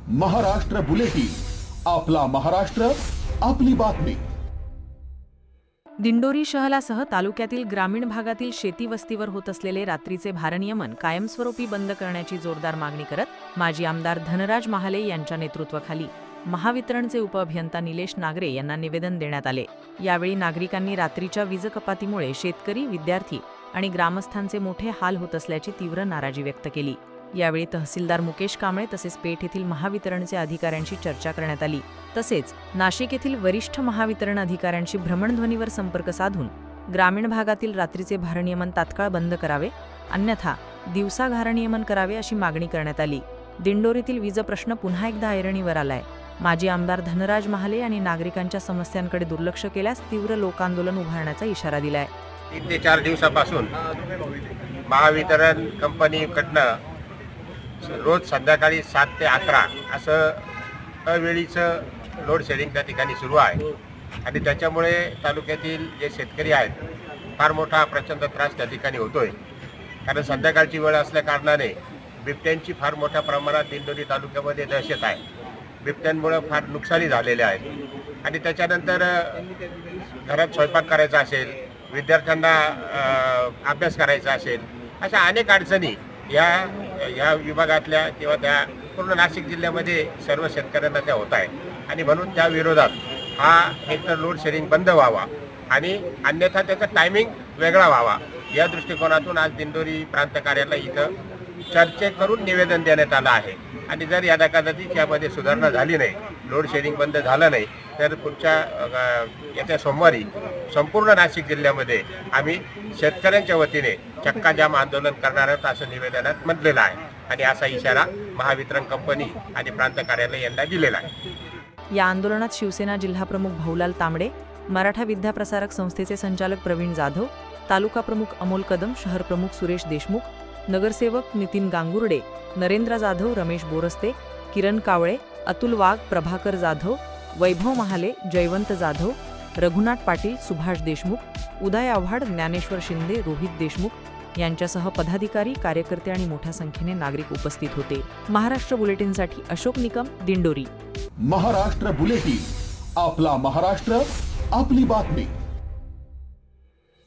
Maharashtra bulletin, आपला महाराष्ट्र, आपली बातमी. दिंडोरी शहरासह तालुक्यातील ग्रामीण भागातील शेती वस्तीवर होत असलेले रात्रीचे भारनियमन कायमस्वरूपी बंद करण्याची जोरदार मागणी करत माजी आमदार धनराज महाले यांच्या नेतृत्वाखाली महावितरणचे उपअभियंता निलेश नागरे यांना निवेदन देण्यात आले. यावेळी नागरिकांनी रात्रीच्या वीज कपातीमुळे शेतकरी, विद्यार्थी आणि ग्रामस्थांचे मोठे हाल होत असल्याची तीव्र नाराजी व्यक्त केली. यावेळी तहसीलदार मुकेश कांबळे तसेच पेठ येथील महावितरणचे अधिकाऱ्यांशी चर्चा करण्यात आली. तसेच नाशिक येथील वरिष्ठ महावितरण अधिकाऱ्यांशी भ्रमणध्वनीवर संपर्क साधून ग्रामीण भागातील रात्रीचे भारनियमन तात्काळ बंद करावे, अन्यथा दिवसा भारनियमन करावे अशी मागणी करण्यात आली. दिंडोरीतील वीज प्रश्न पुन्हा एकदा ऐरणीवर आलाय. माजी आमदार धनराज महाले यांनी नागरिकांच्या समस्यांकडे दुर्लक्ष केल्यास तीव्र लोकांदोलन उभारण्याचा इशारा दिलाय. 3 ते 4 दिवसापासून महावितरण कंपनीकडनं रोज संध्याकाळी 7 ते 11 असं अवेळीचं लोड शेडिंग त्या ठिकाणी सुरू आहे आणि त्याच्यामुळे तालुक्यातील जे शेतकरी आहेत फार मोठा प्रचंड त्रास त्या ठिकाणी होतोय. कारण संध्याकाळची वेळ असल्या कारणाने बिबट्यांची फार मोठ्या प्रमाणात दिंडोरी तालुक्यामध्ये दहशत आहे. बिबट्यांमुळे फार नुकसानी झालेले आहे आणि त्याच्यानंतर घरात स्वयंपाक करायचा असेल, विद्यार्थ्यांना अभ्यास करायचा असेल, अशा अनेक अडचणी या विभागातल्या किंवा त्या पूर्ण नाशिक जिल्ह्यामध्ये सर्व शेतकऱ्यांना त्या होत आहे आणि म्हणून त्या विरोधात हा एकतर लोड शेडिंग बंद व्हावा आणि अन्यथा त्याचा टायमिंग वेगळा व्हावा या दृष्टिकोनातून आज दिंडोरी प्रांत कार्यालय इथं चर्चा करून निवेदन देण्यात आलं आहे. आणि जर या धकाधकीत यामध्ये सुधारणा झाली नाही, लोड शेडिंग बंद झालं नाही, तर पुढच्या येत्या सोमवारी संपूर्ण नाशिक जिल्ह्यामध्ये आम्ही शेतकऱ्यांच्या वतीने चक्काजाम आंदोलन करणार आहोत असं निवेदनात म्हटलेलं आहे आणि असा इशारा महावितरण कंपनी आणि प्रांत कार्यालय यांना दिलेला आहे. या आंदोलनात शिवसेना जिल्हाप्रमुख भाऊलाल तांबडे, मराठा विद्याप्रसारक संस्थेचे संचालक प्रवीण जाधव, तालुका प्रमुख अमोल कदम, शहर प्रमुख सुरेश देशमुख, नगरसेवक नितीन गांगुर्डे, नरेंद्र जाधव, रमेश बोरस्ते, किरण कावळे, अतुल वाघ, प्रभाकर जाधव, वैभव महाले, जयवंत जाधव, रघुनाथ पाटील, सुभाष देशमुख, उदय आव्हाड, ज्ञानेश्वर शिंदे, रोहित देशमुख यांच्यासह पदाधिकारी, कार्यकर्ते आणि मोठ्या संख्येने नागरिक उपस्थित होते. महाराष्ट्र बुलेटिनसाठी अशोक निकम, दिंडोरी. महाराष्ट्र बुलेटिन, आपला महाराष्ट्र, आपली बातमी.